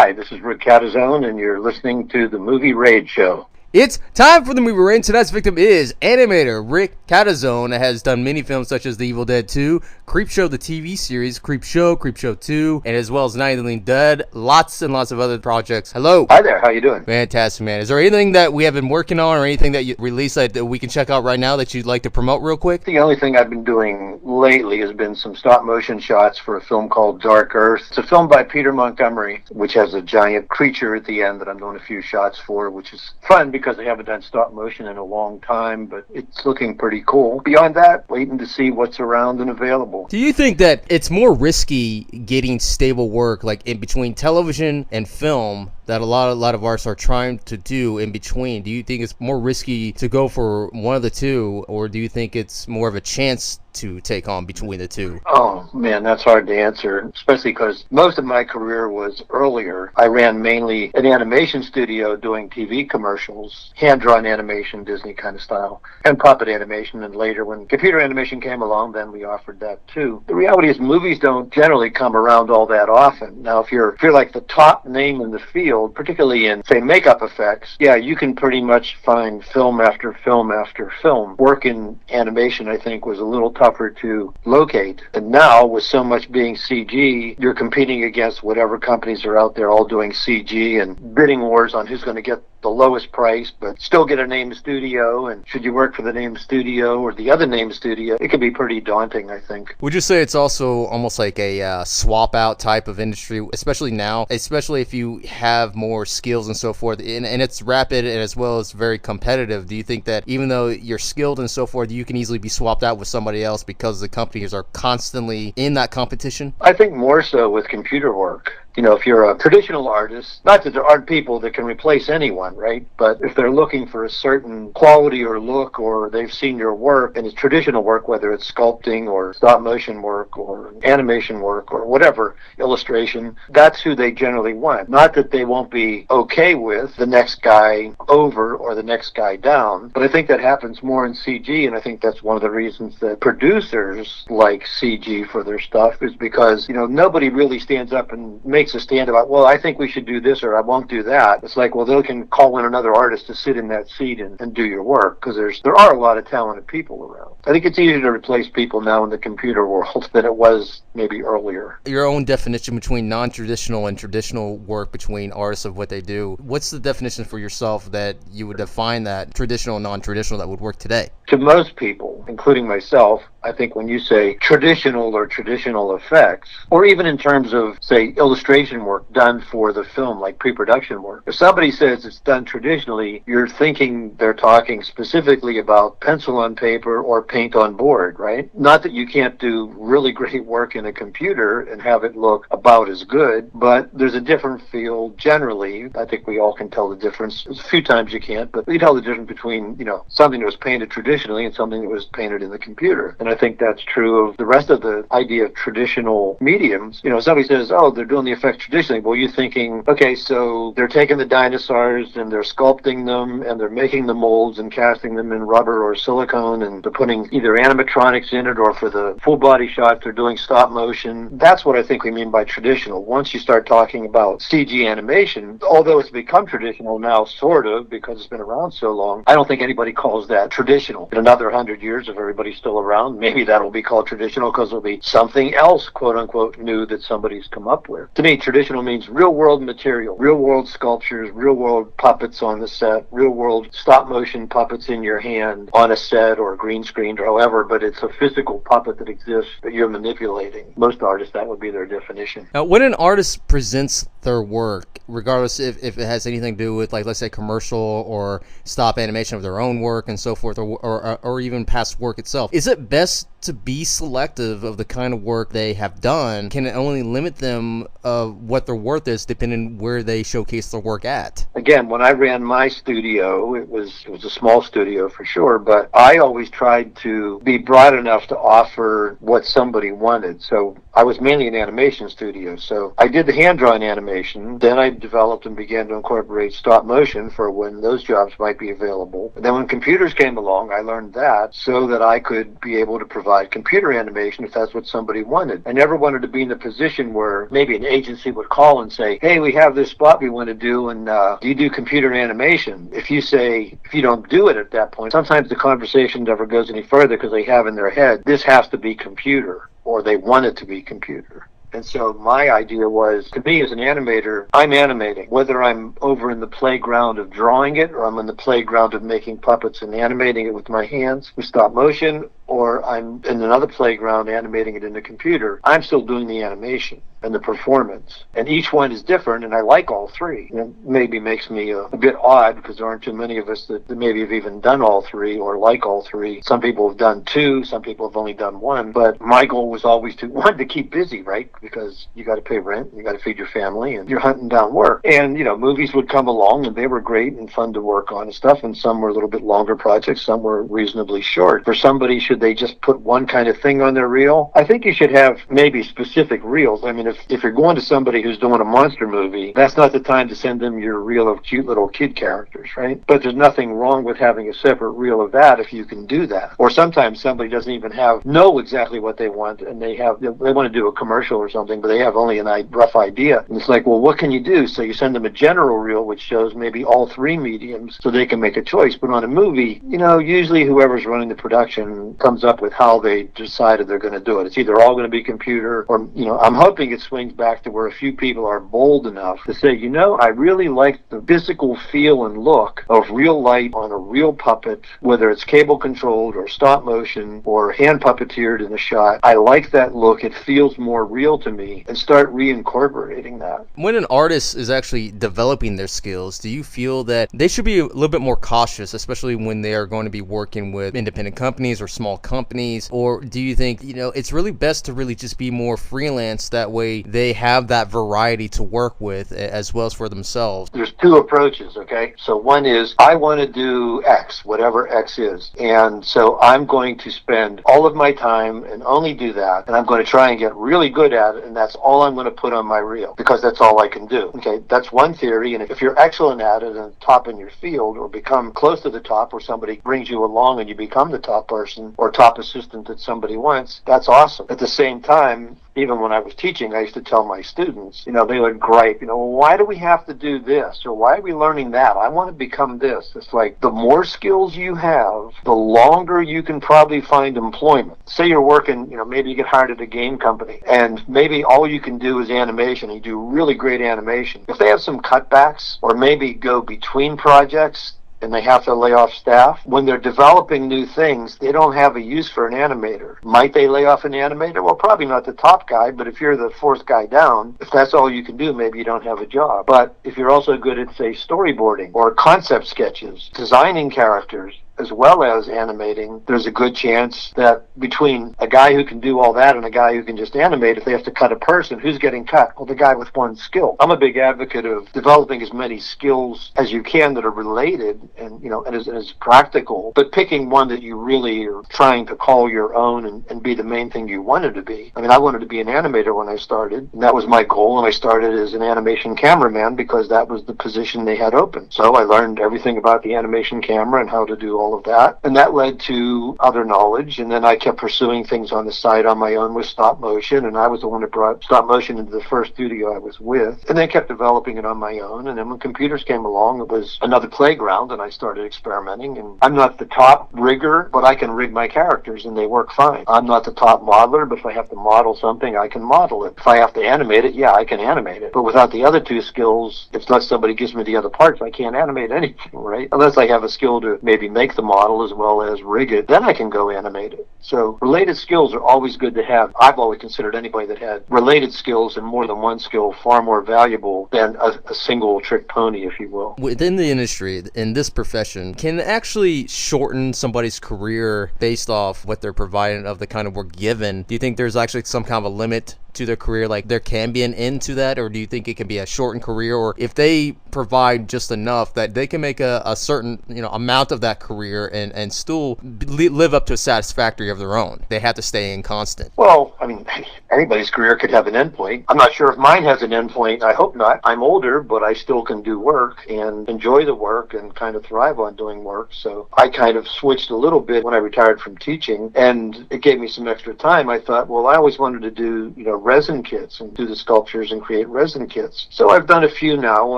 Hi, this is Rick Catizone, and you're listening to the Movie Raid Show. It's time for the movie raid. Tonight's victim is Animator Rick Catizone. Has done many films such as The Evil Dead 2, Creepshow, the TV series, Creepshow, Creepshow 2, and as well as Night of the Living Dead. Lots and lots of other projects. Hello. Hi there. How you doing? Fantastic, man. Is there anything that we have been working on or anything that you released that we can check out right now that you'd like to promote real quick? The only thing I've been doing lately has been some stop motion shots for a film called Dark Earth. It's a film by Peter Montgomery, which has a giant creature at the end that I'm doing a few shots for, which is fun because I haven't done stop motion in a long time, but it's looking pretty cool. Beyond that, waiting to see what's around and available. Do you think that it's more risky getting stable work, like in between television and film, that a lot of artists are trying to do in between? Do you think it's more risky to go for one of the two, or do you think it's more of a chance to take on between the two? Oh man, that's hard to answer, especially because most of my career was earlier. I ran mainly an animation studio doing TV commercials, hand-drawn animation, Disney kind of style, and puppet animation, and later when computer animation came along, then we offered that too. The reality is movies don't generally come around all that often. Now if you're like the top name in the field, particularly in, say, makeup effects, yeah, you can pretty much find film after film after film. Work in animation, I think, was a little tougher to locate. And now, with so much being CG, you're competing against whatever companies are out there all doing CG and bidding wars on who's going to get the lowest price, but still get a named studio, and should you work for the named studio or the other named studio, it can be pretty daunting, I think. Would you say it's also almost like a swap out type of industry, especially now, especially if you have more skills and so forth, and it's rapid and as well as very competitive? Do you think that even though you're skilled and so forth, you can easily be swapped out with somebody else because the companies are constantly in that competition? I think more so with computer work. You know, if you're a traditional artist, not that there aren't people that can replace anyone, right? But if they're looking for a certain quality or look, or they've seen your work, and it's traditional work, whether it's sculpting or stop motion work or animation work or whatever, illustration, that's who they generally want. Not that they won't be okay with the next guy over or the next guy down, but I think that happens more in CG, and I think that's one of the reasons that producers like CG for their stuff, is because, you know, nobody really stands up and makes a stand about, well, I think we should do this or I won't do that. It's like, well, they can call in another artist to sit in that seat and do your work, because there are a lot of talented people around. I think it's easier to replace people now in the computer world than it was maybe earlier. Your own definition between non-traditional and traditional work between artists of what they do, what's the definition for yourself that you would define that traditional and non-traditional that would work today? To most people, including myself, I think when you say traditional or traditional effects, or even in terms of, say, illustration work done for the film, like pre-production work, if somebody says it's done traditionally, you're thinking they're talking specifically about pencil on paper or paint on board, right? Not that you can't do really great work in a computer and have it look about as good, but there's a different feel generally. I think we all can tell the difference. There's a few times you can't, but we tell the difference between, you know, something that was painted traditionally and something that was painted in the computer. And I think that's true of the rest of the idea of traditional mediums. You know, somebody says, oh, they're doing the effects traditionally. Well, you're thinking, okay, so they're taking the dinosaurs and they're sculpting them and they're making the molds and casting them in rubber or silicone, and they're putting either animatronics in it, or for the full body shots they're doing stop motion. That's what I think we mean by traditional. Once you start talking about CG animation, although it's become traditional now, sort of, because it's been around so long, I don't think anybody calls that traditional. In another 100 years, if everybody's still around, maybe that'll be called traditional, because it'll be something else, quote unquote, new that somebody's come up with. To me, traditional means real world material, real world sculptures, real world puppets on the set, real world stop motion puppets in your hand on a set or green screened or however, but it's a physical puppet that exists that you're manipulating. Most artists, that would be their definition. Now, when an artist presents their work, regardless if it has anything to do with, like, let's say commercial or stop animation of their own work and so forth, or even past work itself, is it best to be selective of the kind of work they have done? Can it only limit them of what their worth is depending where they showcase their work at? Again, when I ran my studio, it was a small studio for sure, but I always tried to be broad enough to offer what somebody wanted. So I was mainly an animation studio, so I did the hand-drawn animation, then I developed and began to incorporate stop motion for when those jobs might be available. And then when computers came along, I learned that so that I could be able to provide provide computer animation if that's what somebody wanted. I never wanted to be in the position where maybe an agency would call and say, hey, we have this spot we want to do, and do you do computer animation? If you don't do it at that point, sometimes the conversation never goes any further because they have in their head, this has to be computer, or they want it to be computer. And so my idea was, to me as an animator, I'm animating. Whether I'm over in the playground of drawing it, or I'm in the playground of making puppets and animating it with my hands with stop motion, or I'm in another playground animating it in the computer, I'm still doing the animation and the performance. And each one is different, and I like all three. And it maybe makes me a bit odd because there aren't too many of us that maybe have even done all three or like all three. Some people have done two, some people have only done one. But my goal was always to keep busy, right? Because you got to pay rent, you got to feed your family, and you're hunting down work. And, movies would come along, and they were great and fun to work on and stuff, and some were a little bit longer projects, some were reasonably short. For somebody, should they just put one kind of thing on their reel? I think you should have maybe specific reels. I mean, if you're going to somebody who's doing a monster movie, that's not the time to send them your reel of cute little kid characters, right? But there's nothing wrong with having a separate reel of that if you can do that. Or sometimes somebody doesn't even know exactly what they want, and they want to do a commercial or something, but they have only a rough idea. And it's like, well, what can you do? So you send them a general reel which shows maybe all three mediums so they can make a choice. But on a movie, usually whoever's running the production comes up with how they decided they're going to do it. It's either all going to be computer, or I'm hoping it swings back to where a few people are bold enough to say, I really like the physical feel and look of real light on a real puppet, whether it's cable controlled or stop motion or hand puppeteered in a shot. I like that look. It feels more real to me, and start reincorporating that. When an artist is actually developing their skills, do you feel that they should be a little bit more cautious, especially when they are going to be working with independent companies or small companies? Or do you think, it's really best to really just be more freelance? That way they have that variety to work with as well as for themselves. There's two approaches, okay? So one is, I want to do X, whatever X is. And so I'm going to spend all of my time and only do that. And I'm going to try and get really good at it. And that's all I'm going to put on my reel because that's all I can do. Okay, that's one theory. And if you're excellent at it and top in your field, or become close to the top, or somebody brings you along and you become the top person or top assistant that somebody wants, that's awesome. At the same time, even when I was teaching, I used to tell my students, they would gripe, why do we have to do this? Or why are we learning that? I want to become this. It's like, the more skills you have, the longer you can probably find employment. Say you're working, maybe you get hired at a game company, and maybe all you can do is animation. You do really great animation. If they have some cutbacks, or maybe go between projects, and they have to lay off staff, when they're developing new things, they don't have a use for an animator. Might they lay off an animator? Well, probably not the top guy, but if you're the fourth guy down, if that's all you can do, maybe you don't have a job. But if you're also good at, say, storyboarding or concept sketches, designing characters, as well as animating, there's a good chance that between a guy who can do all that and a guy who can just animate, if they have to cut a person, who's getting cut? Well, the guy with one skill. I'm a big advocate of developing as many skills as you can that are related and as practical, but picking one that you really are trying to call your own and be the main thing you wanted to be. I mean, I wanted to be an animator when I started, and that was my goal, and I started as an animation cameraman because that was the position they had open. So I learned everything about the animation camera and how to do all of that, and that led to other knowledge. And then I kept pursuing things on the side on my own with stop motion, and I was the one that brought stop motion into the first studio I was with, and then kept developing it on my own. And then when computers came along, it was another playground, and I started experimenting. And I'm not the top rigger, but I can rig my characters and they work fine. I'm not the top modeler, but if I have to model something, I can model it. If I have to animate it, I can animate it. But without the other two skills, unless somebody gives me the other parts, I can't animate anything, right? Unless I have a skill to maybe make the model as well as rig it, then I can go animate it. So related skills are always good to have. I've always considered anybody that had related skills and more than one skill far more valuable than a single trick pony, if you will. Within the industry, in this profession, can it actually shorten somebody's career based off what they're providing of the kind of work given? Do you think there's actually some kind of a limit to their career, like there can be an end to that, or do you think it can be a shortened career, or if they provide just enough that they can make a certain amount of that career and still live up to a satisfactory of their own? They have to stay in constant. Well, I mean, anybody's career could have an endpoint. I'm not sure if mine has an endpoint. I hope not. I'm older, but I still can do work and enjoy the work and kind of thrive on doing work. So I kind of switched a little bit when I retired from teaching, and it gave me some extra time. I thought, well, I always wanted to do, resin kits and do the sculptures and create resin kits. So I've done a few now,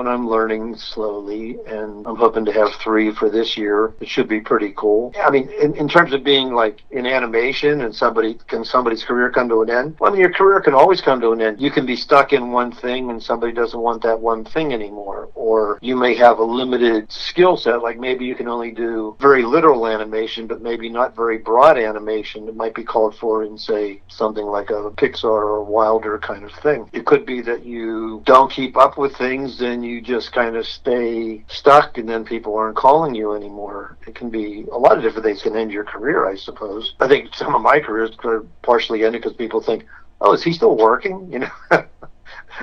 and I'm learning slowly, and I'm hoping to have 3 for this year. It should be pretty cool. I mean, in terms of being like in animation and somebody's career come to an end? Well, I mean, your career can always come to an end. You can be stuck in one thing and somebody doesn't want that one thing anymore. Or you may have a limited skill set, like maybe you can only do very literal animation, but maybe not very broad animation. It might be called for in, say, something like a Pixar or Wilder kind of thing. It could be that you don't keep up with things and you just kind of stay stuck and then people aren't calling you anymore. It can be a lot of different things can end your career, I suppose. I think some of my careers could partially end it because people think, oh, is he still working?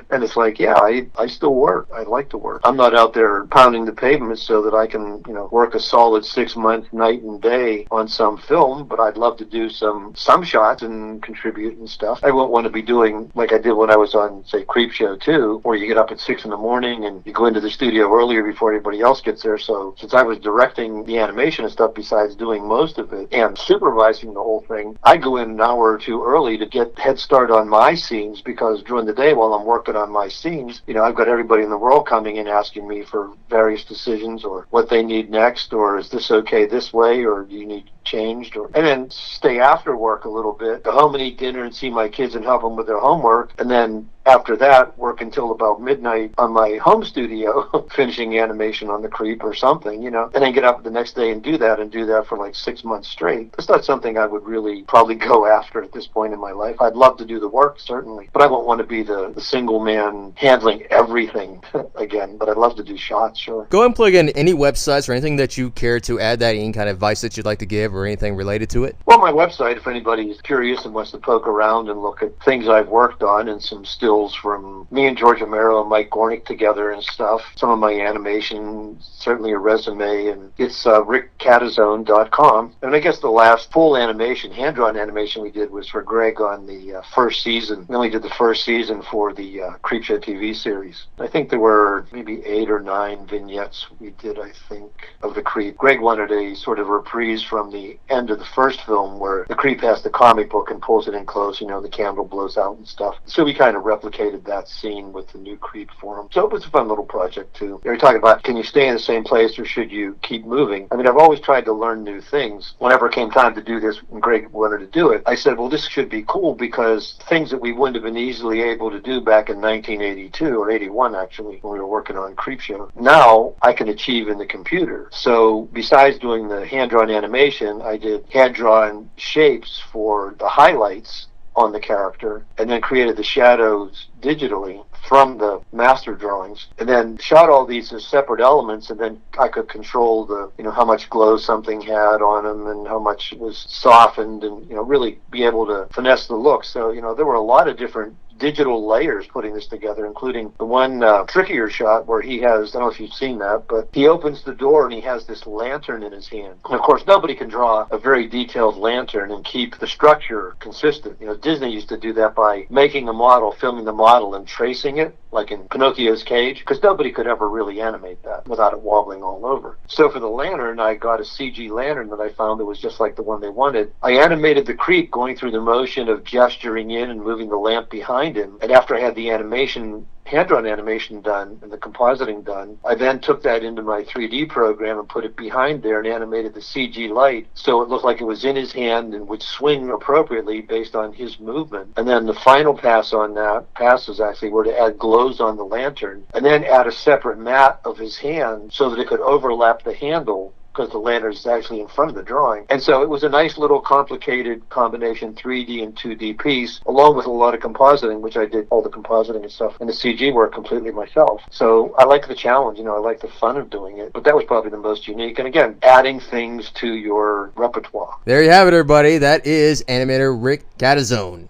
And it's like, yeah, I still work. I like to work. I'm not out there pounding the pavement so that I can, work a solid 6 months night and day on some film, but I'd love to do some shots and contribute and stuff. I won't want to be doing like I did when I was on, say, Creepshow 2, where you get up at 6 in the morning and you go into the studio earlier before anybody else gets there. So since I was directing the animation and stuff besides doing most of it and supervising the whole thing, I go in an hour or two early to get head start on my scenes, because during the day while I'm working on my scenes, I've got everybody in the world coming in asking me for various decisions or what they need next, or is this okay this way, or do you need changed, and then stay after work a little bit, go home and eat dinner and see my kids and help them with their homework, and then after that work until about midnight on my home studio finishing animation on the Creep or something, and then get up the next day and do that for like 6 months straight. That's not something I would really probably go after at this point in my life. I'd love to do the work, certainly, but I won't want to be the single man handling everything again, but I'd love to do shots, sure. Go ahead and plug in any websites or anything that you care to add, that any kind of advice that you'd like to give or anything related to it. Well, my website, if anybody is curious and wants to poke around and look at things I've worked on and some stills from me and George Romero and Mike Gornick together and stuff, some of my animation, certainly a resume, and it's rickcatizone.com. And I guess the last full animation, hand-drawn animation we did was for Greg on the first season. We only did the first season for the Creepshow TV series. I think there were maybe 8 or 9 vignettes we did, I think, of the Creep. Greg wanted a sort of reprise from the end of the first film where the Creep has the comic book and pulls it in close, the candle blows out and stuff. So we kind of replicated that scene with the new Creep for him. So it was a fun little project too. They were talking about, can you stay in the same place or should you keep moving? I mean, I've always tried to learn new things. Whenever it came time to do this, when Greg wanted to do it, I said, well, this should be cool because things that we wouldn't have been easily able to do back in 1982 or 81 actually, when we were working on Creepshow, now I can achieve in the computer. So besides doing the hand-drawn animation, I did hand-drawn shapes for the highlights on the character, and then created the shadows digitally from the master drawings, and then shot all these as separate elements, and then I could control the, how much glow something had on them and how much was softened, and, really be able to finesse the look. So, there were a lot of different digital layers putting this together, including the one trickier shot where he has, I don't know if you've seen that, but he opens the door and he has this lantern in his hand. And of course, nobody can draw a very detailed lantern and keep the structure consistent. Disney used to do that by making a model, filming the model and tracing it, like in Pinocchio's cage, because nobody could ever really animate that without it wobbling all over. So for the lantern, I got a CG lantern that I found that was just like the one they wanted. I animated the Creep going through the motion of gesturing in and moving the lamp behind him. And after I had the animation, hand-drawn animation done and the compositing done, I then took that into my 3D program and put it behind there and animated the CG light so it looked like it was in his hand and would swing appropriately based on his movement. And then the final passes actually were to add glows on the lantern and then add a separate mat of his hand so that it could overlap the handle, because the lantern is actually in front of the drawing. And so it was a nice little complicated combination 3D and 2D piece, along with a lot of compositing, which I did all the compositing and stuff, and the CG work completely myself. So I like the challenge, I like the fun of doing it, but that was probably the most unique. And again, adding things to your repertoire. There you have it, everybody. That is animator Rick Catizone.